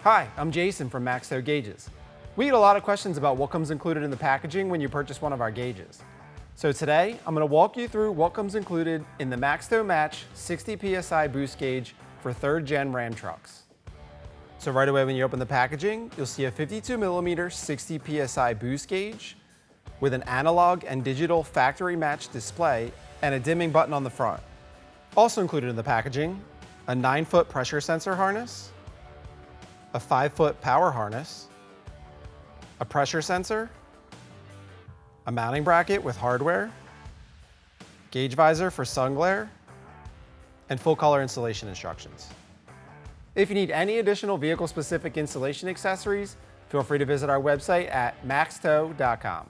Hi, I'm Jason from MaxTow Gauges. We get a lot of questions about what comes included in the packaging when you purchase one of our gauges. So today, I'm going to walk you through what comes included in the MaxTow Match 60 PSI Boost Gauge for 3rd Gen Ram trucks. So right away when you open the packaging, you'll see a 52mm 60 PSI Boost Gauge with an analog and digital factory match display and a dimming button on the front. Also included in the packaging, a 9-foot pressure sensor harness, a 5-foot power harness, a pressure sensor, a mounting bracket with hardware, gauge visor for sun glare, and full color installation instructions. If you need any additional vehicle-specific installation accessories, feel free to visit our website at maxtow.com.